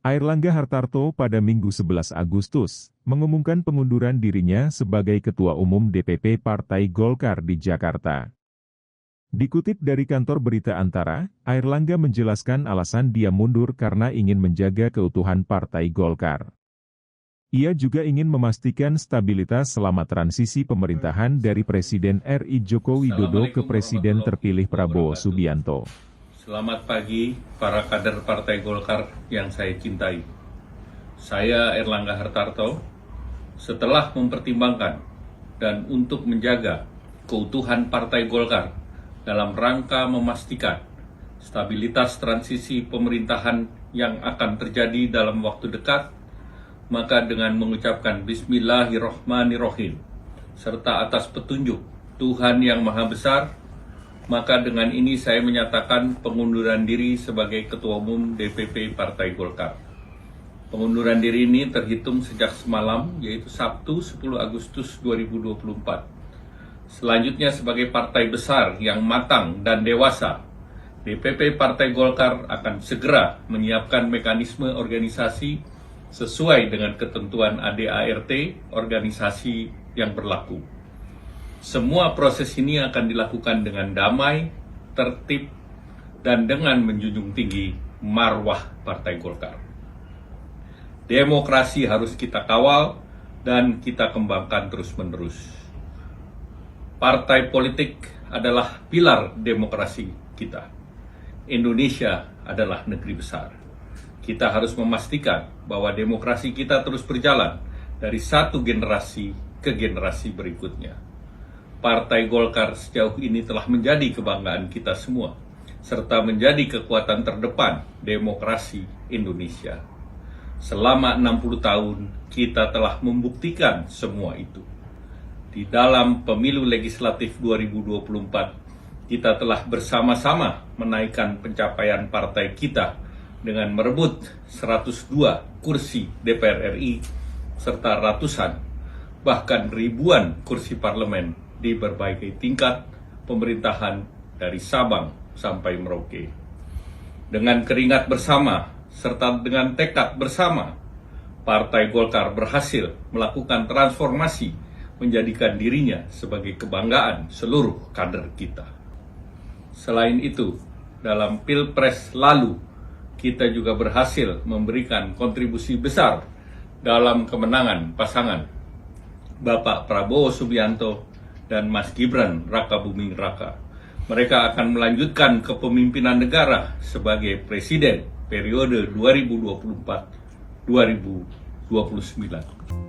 Airlangga Hartarto pada Minggu 11 Agustus mengumumkan pengunduran dirinya sebagai Ketua Umum DPP Partai Golkar di Jakarta. Dikutip dari kantor berita Antara, Airlangga menjelaskan alasan dia mundur karena ingin menjaga keutuhan Partai Golkar. Ia juga ingin memastikan stabilitas selama transisi pemerintahan dari Presiden RI Joko Widodo ke Presiden terpilih Prabowo Subianto. Selamat pagi para kader Partai Golkar yang saya cintai. Saya Airlangga Hartarto, setelah mempertimbangkan dan untuk menjaga keutuhan Partai Golkar dalam rangka memastikan stabilitas transisi pemerintahan yang akan terjadi dalam waktu dekat, maka dengan mengucapkan Bismillahirrahmanirrahim, serta atas petunjuk Tuhan Yang Maha Besar, maka dengan ini saya menyatakan pengunduran diri sebagai Ketua Umum DPP Partai Golkar. Pengunduran diri ini terhitung sejak semalam, yaitu Sabtu 10 Agustus 2024. Selanjutnya sebagai partai besar yang matang dan dewasa, DPP Partai Golkar akan segera menyiapkan mekanisme organisasi sesuai dengan ketentuan ADART organisasi yang berlaku. Semua proses ini akan dilakukan dengan damai, tertib, dan dengan menjunjung tinggi marwah Partai Golkar. Demokrasi harus kita kawal dan kita kembangkan terus-menerus. Partai politik adalah pilar demokrasi kita. Indonesia adalah negeri besar. Kita harus memastikan bahwa demokrasi kita terus berjalan dari satu generasi ke generasi berikutnya. Partai Golkar sejauh ini telah menjadi kebanggaan kita semua, serta menjadi kekuatan terdepan demokrasi Indonesia. Selama 60 tahun, kita telah membuktikan semua itu. Di dalam pemilu legislatif 2024, kita telah bersama-sama menaikkan pencapaian partai kita dengan merebut 102 kursi DPR RI, serta ratusan, bahkan ribuan kursi parlemen di berbagai tingkat pemerintahan dari Sabang sampai Merauke. Dengan keringat bersama serta dengan tekad bersama, Partai Golkar berhasil melakukan transformasi menjadikan dirinya sebagai kebanggaan seluruh kader kita. Selain itu, dalam Pilpres lalu, kita juga berhasil memberikan kontribusi besar dalam kemenangan pasangan Bapak Prabowo Subianto dan Mas Gibran Rakabuming Raka. Mereka akan melanjutkan kepemimpinan negara sebagai presiden periode 2024-2029.